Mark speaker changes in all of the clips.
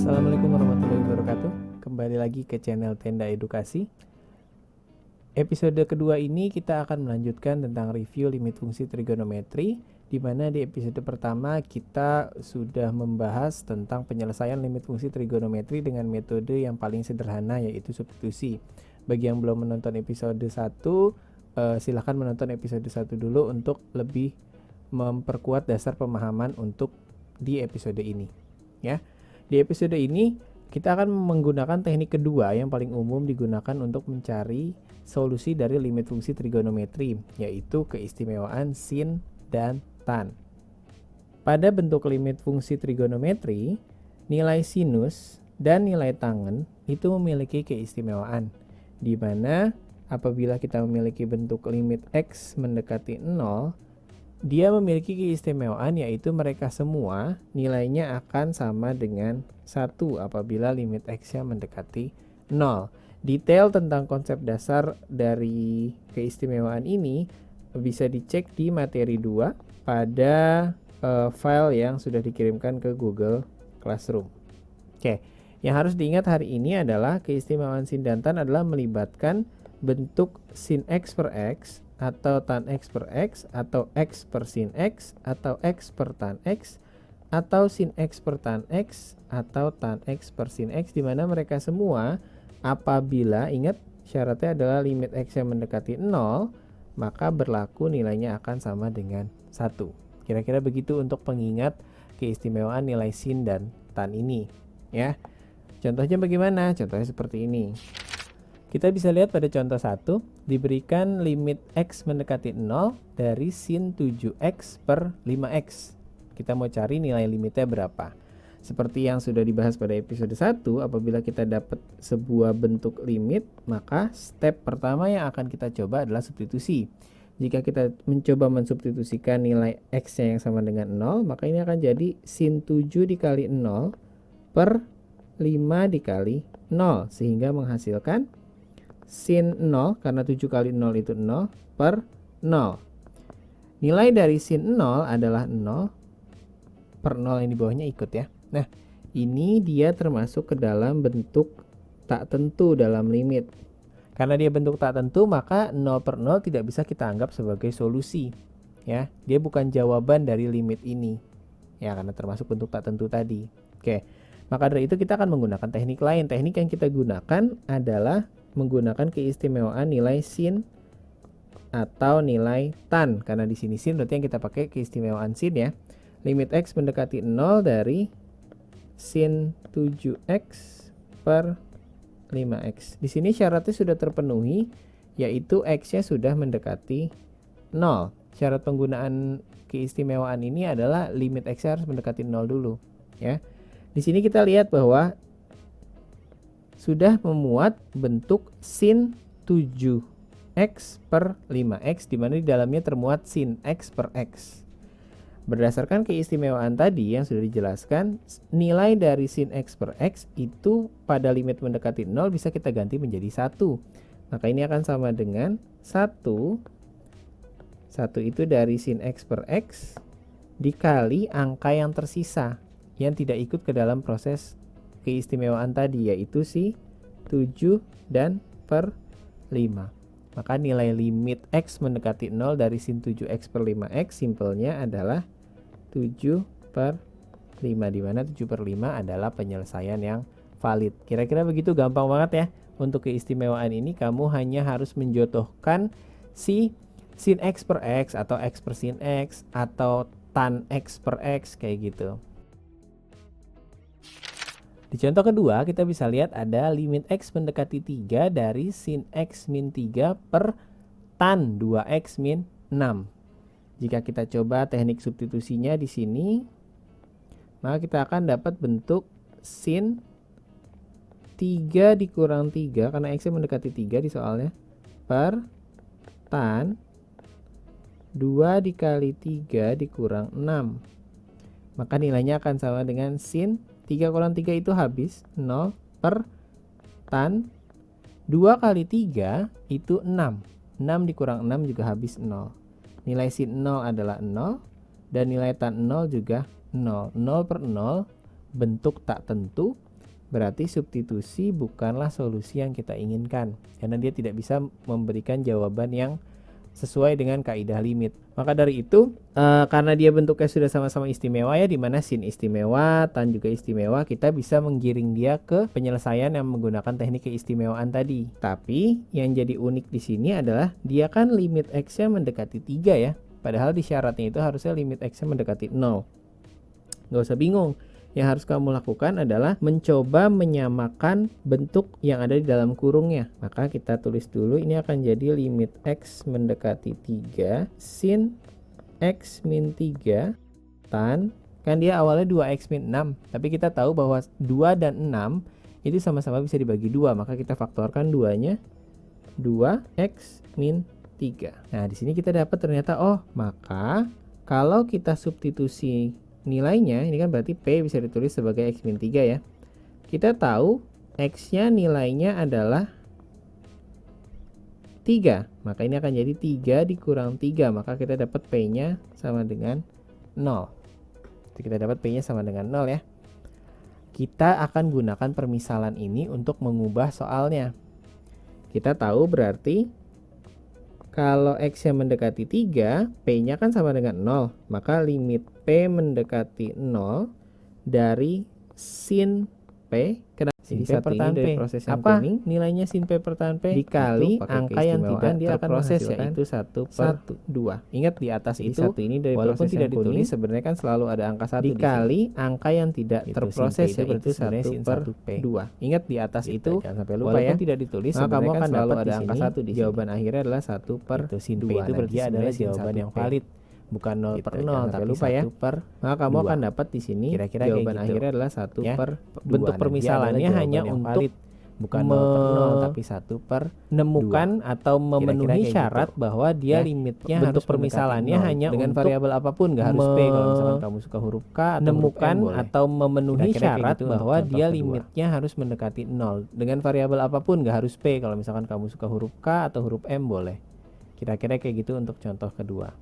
Speaker 1: Assalamualaikum warahmatullahi wabarakatuh. Kembali lagi ke channel Tenda Edukasi. Episode kedua ini kita akan melanjutkan tentang review limit fungsi trigonometri, di mana di episode pertama kita sudah membahas tentang penyelesaian limit fungsi trigonometri dengan metode yang paling sederhana, yaitu substitusi. Bagi yang belum menonton episode 1, silahkan menonton episode 1 dulu untuk lebih memperkuat dasar pemahaman untuk di episode ini, ya. Di episode ini kita akan menggunakan teknik kedua yang paling umum digunakan untuk mencari solusi dari limit fungsi trigonometri, yaitu keistimewaan sin dan tan. Pada bentuk limit fungsi trigonometri, nilai sinus dan nilai tangen itu memiliki keistimewaan, di mana apabila kita memiliki bentuk limit x mendekati 0, dia memiliki keistimewaan, yaitu mereka semua nilainya akan sama dengan 1 apabila limit x-nya mendekati 0. Detail tentang konsep dasar dari keistimewaan ini bisa dicek di materi 2 pada file yang sudah dikirimkan ke Google Classroom. Oke, yang harus diingat hari ini adalah keistimewaan sin dan tan adalah melibatkan bentuk sin x per x, atau tan x per x, atau x per sin x, atau x per tan x, atau sin x per tan x, atau tan x per sin x, di mana mereka semua apabila, ingat syaratnya adalah limit x yang mendekati 0, maka berlaku nilainya akan sama dengan 1. Kira-kira begitu untuk pengingat keistimewaan nilai sin dan tan ini, ya. Contohnya bagaimana? Contohnya seperti ini. Kita bisa lihat pada contoh 1, diberikan limit x mendekati 0 dari sin 7x per 5x. Kita mau cari nilai limitnya berapa. Seperti yang sudah dibahas pada episode 1, apabila kita dapat sebuah bentuk limit, maka step pertama yang akan kita coba adalah substitusi. Jika kita mencoba mensubstitusikan nilai x-nya yang sama dengan 0, maka ini akan jadi sin 7 dikali 0 per 5 dikali 0, sehingga menghasilkan sin 0, karena 7 kali 0 itu 0, per 0. Nilai dari sin 0 adalah 0 per 0 yang di bawahnya ikut, ya. Nah, ini dia termasuk ke dalam bentuk tak tentu dalam limit. Karena dia bentuk tak tentu, maka 0 per 0 tidak bisa kita anggap sebagai solusi, ya. Dia bukan jawaban dari limit ini, ya, karena termasuk bentuk tak tentu tadi. Oke, maka dari itu kita akan menggunakan teknik lain. Teknik yang kita gunakan adalah menggunakan keistimewaan nilai sin atau nilai tan, karena di sini sin berarti yang kita pakai keistimewaan sin, ya. Limit x mendekati 0 dari sin 7x per 5x. Di sini syaratnya sudah terpenuhi, yaitu x-nya sudah mendekati 0. Syarat penggunaan keistimewaan ini adalah limit x harus mendekati 0 dulu, ya. Di sini kita lihat bahwa sudah memuat bentuk sin 7x per 5x, di mana di dalamnya termuat sin x per x. Berdasarkan keistimewaan tadi yang sudah dijelaskan, nilai dari sin x per x itu pada limit mendekati 0 bisa kita ganti menjadi 1. Maka ini akan sama dengan 1 itu dari sin x per x dikali angka yang tersisa yang tidak ikut ke dalam proses keistimewaan tadi, yaitu si 7 dan per 5. Maka nilai limit x mendekati 0 dari sin 7x per 5x simpelnya adalah 7 per 5, di mana 7 per 5 adalah penyelesaian yang valid. Kira-kira begitu, gampang banget ya. Untuk keistimewaan ini kamu hanya harus menjodohkan si sin x per x, atau x per sin x, atau tan x per x, kayak gitu. Di contoh kedua kita bisa lihat ada limit x mendekati 3 dari sin x min 3 per tan 2x min 6. Jika kita coba teknik substitusinya di sini, maka kita akan dapat bentuk sin 3 dikurang 3, karena x mendekati 3 di soalnya, per tan 2 dikali 3 dikurang 6. Maka nilainya akan sama dengan sin 3 kurang 3 itu habis 0 per tan 2 kali 3 itu 6. 6 dikurang 6 juga habis 0. Nilai sin 0 adalah 0 dan nilai tan 0 juga 0. 0 per 0 bentuk tak tentu berarti substitusi bukanlah solusi yang kita inginkan, karena dia tidak bisa memberikan jawaban yang sesuai dengan kaidah limit. Maka dari itu, karena dia bentuknya sudah sama-sama istimewa ya, dimana sin istimewa, tan juga istimewa, kita bisa menggiring dia ke penyelesaian yang menggunakan teknik keistimewaan tadi. Tapi yang jadi unik di sini adalah dia kan limit x-nya mendekati 3 ya. Padahal di syaratnya itu harusnya limit x-nya mendekati 0. Nggak usah bingung. Yang harus kamu lakukan adalah mencoba menyamakan bentuk yang ada di dalam kurungnya. Maka kita tulis dulu, ini akan jadi limit x mendekati 3 sin x min 3 tan, kan dia awalnya 2x min 6, tapi kita tahu bahwa 2 dan 6 itu sama-sama bisa dibagi 2, maka kita faktorkan 2-nya 2x min 3. Nah di sini kita dapat ternyata, oh maka kalau kita substitusi nilainya, ini kan berarti P bisa ditulis sebagai x min 3 ya. Kita tahu x-nya nilainya adalah 3, maka ini akan jadi 3 dikurang 3, maka kita dapat P-nya sama dengan 0. Jadi kita dapat P-nya sama dengan 0 ya. Kita akan gunakan permisalan ini untuk mengubah soalnya. Kita tahu berarti kalau x yang mendekati 3, P-nya kan sama dengan 0. Maka limit P mendekati 0 dari sin P, sin P per tan P. Proses yang apa kuning, nilainya sin P per tan P dikali angka yang tidak dia akan proses, yaitu 1/2. Ingat di atas itu, ini dari walaupun tidak ditulis, sebenarnya kan selalu ada angka 1 dikali angka yang tidak terproses, yaitu 1/2. Ingat di atas itu, jangan sampai lupa walaupun ya, tidak ditulis, maka kamu akan selalu ada angka 1 di jawaban akhirnya adalah 1/2. Sin P itu berarti adalah jawaban yang valid, bukan 0 per 0, tapi lupa ya. Maka kamu akan dapat di sini kira-kira jawaban akhirnya adalah 1/2. Bentuk permisalannya hanya untuk bukan 0 per 0, tapi 1/2. Menemukan atau memenuhi syarat bahwa dia limitnya bentuk permisalannya hanya dengan variabel apapun, nggak harus P. Kalau misalkan kamu suka huruf K atau menemukan atau memenuhi syarat bahwa dia limitnya harus mendekati 0 dengan variabel apapun, nggak harus P. Kalau misalkan kamu suka huruf K atau huruf M boleh. Kira-kira kayak gitu untuk contoh kedua.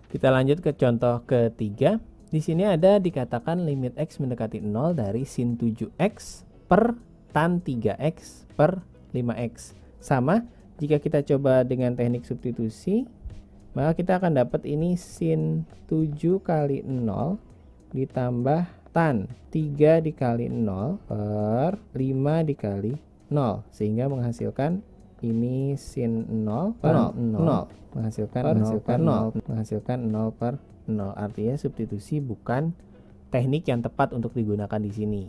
Speaker 1: Kita lanjut ke contoh ketiga. Di sini ada dikatakan limit x mendekati 0 dari sin 7x per tan 3x per 5x. Sama, jika kita coba dengan teknik substitusi, maka kita akan dapat ini sin 7 kali 0 ditambah tan 3 dikali 0 per 5 dikali 0, sehingga menghasilkan ini sin 0 per 0 menghasilkan 0 per 0. Artinya substitusi bukan teknik yang tepat untuk digunakan di sini.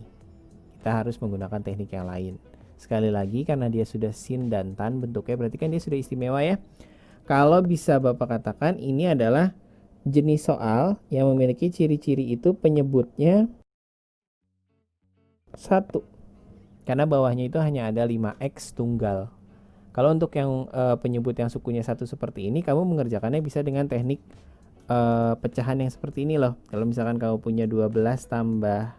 Speaker 1: Kita harus menggunakan teknik yang lain. Sekali lagi, karena dia sudah sin dan tan bentuknya, berarti kan dia sudah istimewa ya. Kalau bisa Bapak katakan ini adalah jenis soal yang memiliki ciri-ciri itu penyebutnya 1. Karena bawahnya itu hanya ada 5x tunggal. Kalau untuk yang penyebut yang sukunya 1 seperti ini, kamu mengerjakannya bisa dengan teknik pecahan yang seperti ini loh. Kalau misalkan kamu punya 12 tambah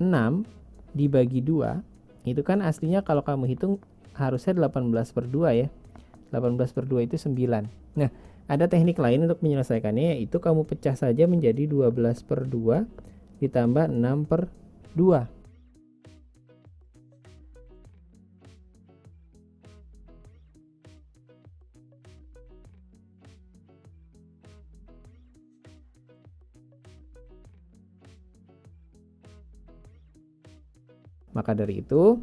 Speaker 1: 6 dibagi 2, itu kan aslinya kalau kamu hitung harusnya 18/2 ya. 18/2 itu 9. Nah, ada teknik lain untuk menyelesaikannya, yaitu kamu pecah saja menjadi 12/2 ditambah 6/2. Maka dari itu,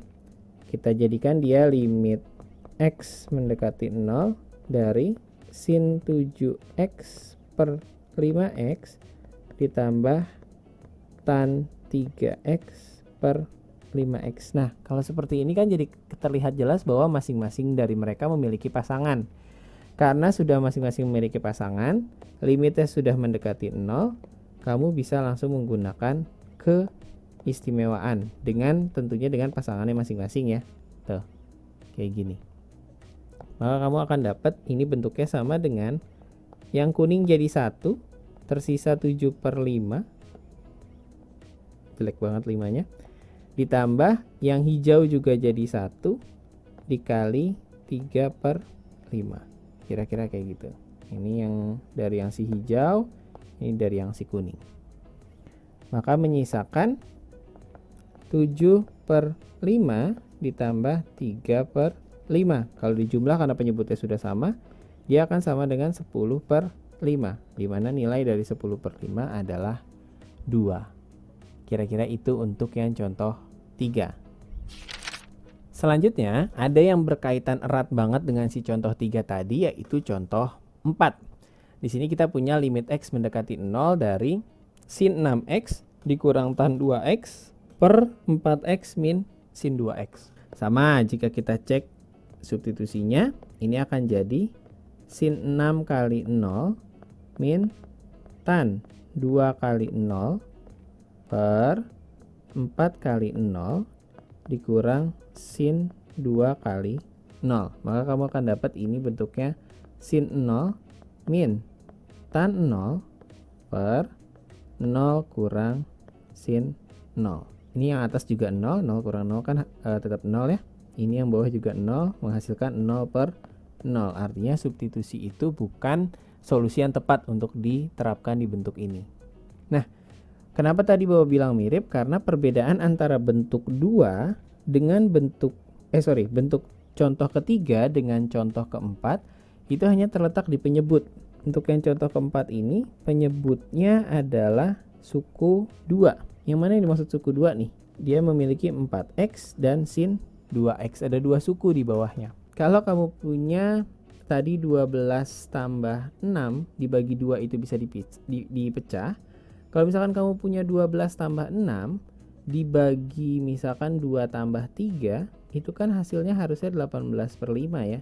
Speaker 1: kita jadikan dia limit x mendekati 0 dari sin 7x per 5x ditambah tan 3x per 5x. Nah, kalau seperti ini kan jadi terlihat jelas bahwa masing-masing dari mereka memiliki pasangan. Karena sudah masing-masing memiliki pasangan, limitnya sudah mendekati 0, kamu bisa langsung menggunakan ke keistimewaan dengan tentunya dengan pasangannya masing-masing ya. Tuh, kayak gini. Maka kamu akan dapat ini bentuknya sama dengan yang kuning jadi 1, tersisa 7/5. Jelek banget 5-nya. Ditambah yang hijau juga jadi 1 dikali 3/5. Kira-kira kayak gitu. Ini yang dari yang si hijau, ini dari yang si kuning. Maka menyisakan 7/5 ditambah 3/5. Kalau dijumlah karena penyebutnya sudah sama, dia akan sama dengan 10/5. Di mana nilai dari 10/5 adalah 2. Kira-kira itu untuk yang contoh 3. Selanjutnya, ada yang berkaitan erat banget dengan si contoh 3 tadi, yaitu contoh 4. Di sini kita punya limit X mendekati 0 dari sin 6X dikurang tan 2X per 4X min sin 2X. Sama, jika kita cek substitusinya, ini akan jadi sin 6 kali 0 min tan 2 kali 0 per 4 kali 0 dikurang sin 2 kali 0. Maka kamu akan dapat ini bentuknya sin 0 min tan 0 per 0 kurang sin 0. Ini yang atas juga 0, 0 kurang 0 kan tetap 0 ya. Ini yang bawah juga 0, menghasilkan 0/0. Artinya substitusi itu bukan solusi yang tepat untuk diterapkan di bentuk ini. Nah, kenapa tadi Bapak bilang mirip? Karena perbedaan antara bentuk 2 dengan bentuk contoh ketiga dengan contoh keempat itu hanya terletak di penyebut. Untuk yang contoh keempat ini, penyebutnya adalah suku 2. Yang mana yang dimaksud suku 2 nih? Dia memiliki 4X dan sin 2X. Ada 2 suku di bawahnya. Kalau kamu punya tadi 12 tambah 6 dibagi 2 itu bisa dipecah. Kalau misalkan kamu punya 12 tambah 6 dibagi misalkan 2 tambah 3, itu kan hasilnya harusnya 18/5 ya.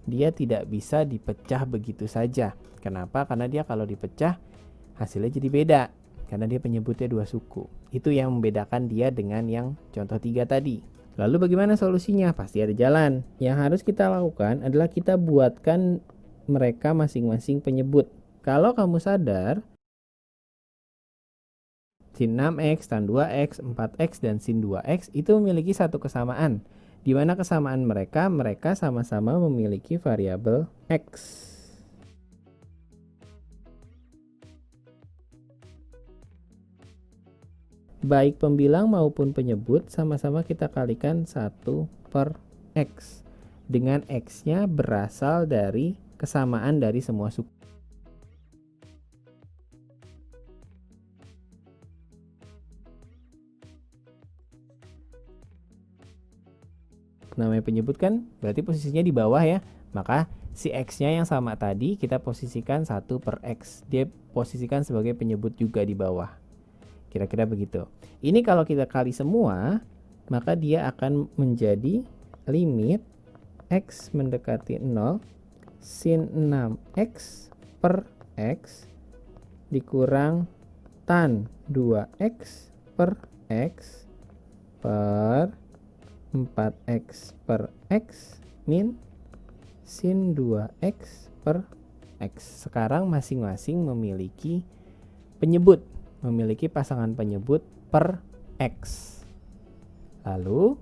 Speaker 1: Dia tidak bisa dipecah begitu saja. Kenapa? Karena dia kalau dipecah hasilnya jadi beda. Karena dia penyebutnya 2 suku. Itu yang membedakan dia dengan yang contoh 3 tadi. Lalu bagaimana solusinya? Pasti ada jalan. Yang harus kita lakukan adalah kita buatkan mereka masing-masing penyebut. Kalau kamu sadar, sin 6X, tan 2X, 4X, dan sin 2X itu memiliki satu kesamaan. Di mana kesamaan mereka sama-sama memiliki variabel X. Baik pembilang maupun penyebut sama-sama kita kalikan 1/X. Dengan X-nya berasal dari kesamaan dari semua suku. Namanya penyebut kan berarti posisinya di bawah ya. Maka si X-nya yang sama tadi kita posisikan 1/X. Dia posisikan sebagai penyebut juga di bawah. Kira-kira begitu. Ini kalau kita kali semua, maka dia akan menjadi limit X mendekati 0 sin 6X per X dikurang tan 2X per X per 4X per X min sin 2X per X. Sekarang masing-masing memiliki penyebut, memiliki pasangan penyebut per X. Lalu,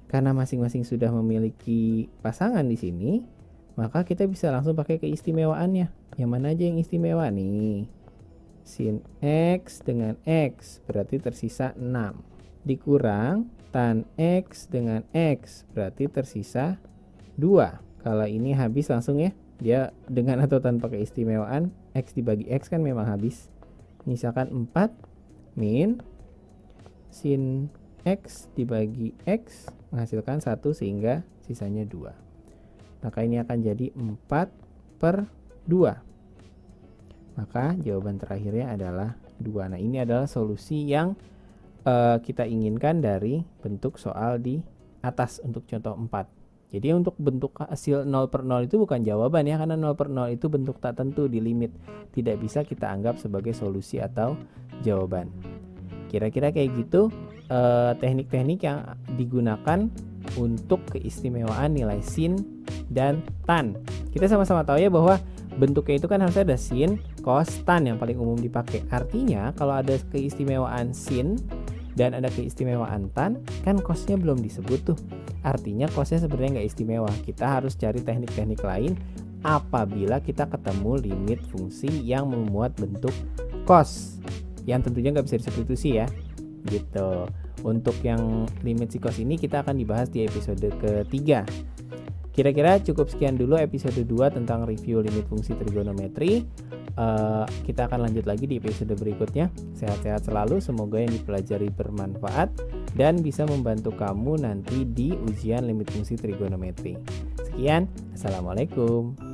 Speaker 1: karena masing-masing sudah memiliki pasangan di sini, maka kita bisa langsung pakai keistimewaannya. Yang mana aja yang istimewa nih? Sin X dengan X berarti tersisa 6. Dikurang tan X dengan X berarti tersisa 2. Kalau ini habis langsung ya. Dia dengan atau tanpa keistimewaan, X dibagi X kan memang habis. Misalkan 4 min sin X dibagi X menghasilkan 1 sehingga sisanya 2. Maka ini akan jadi 4/2. Maka jawaban terakhirnya adalah 2. Nah, ini adalah solusi yang kita inginkan dari bentuk soal di atas untuk contoh 4. Jadi untuk bentuk hasil 0/0 itu bukan jawaban ya, karena 0/0 itu bentuk tak tentu di limit. Tidak bisa kita anggap sebagai solusi atau jawaban. Kira-kira kayak gitu teknik-teknik yang digunakan untuk keistimewaan nilai sin dan tan. Kita sama-sama tahu ya bahwa bentuknya itu kan harusnya ada sin, cos, tan yang paling umum dipakai. Artinya kalau ada keistimewaan sin dan ada keistimewaan tan, kan cosnya belum disebut tuh. Artinya cosnya sebenarnya nggak istimewa. Kita harus cari teknik-teknik lain apabila kita ketemu limit fungsi yang memuat bentuk cos, yang tentunya nggak bisa disubstitusi ya. Gitu. Untuk yang limit si cos ini kita akan dibahas di episode ketiga. Kira-kira cukup sekian dulu episode 2 tentang review limit fungsi trigonometri. Kita akan lanjut lagi di episode berikutnya. Sehat-sehat selalu, semoga yang dipelajari bermanfaat dan bisa membantu kamu nanti di ujian limit fungsi trigonometri. Sekian, assalamualaikum.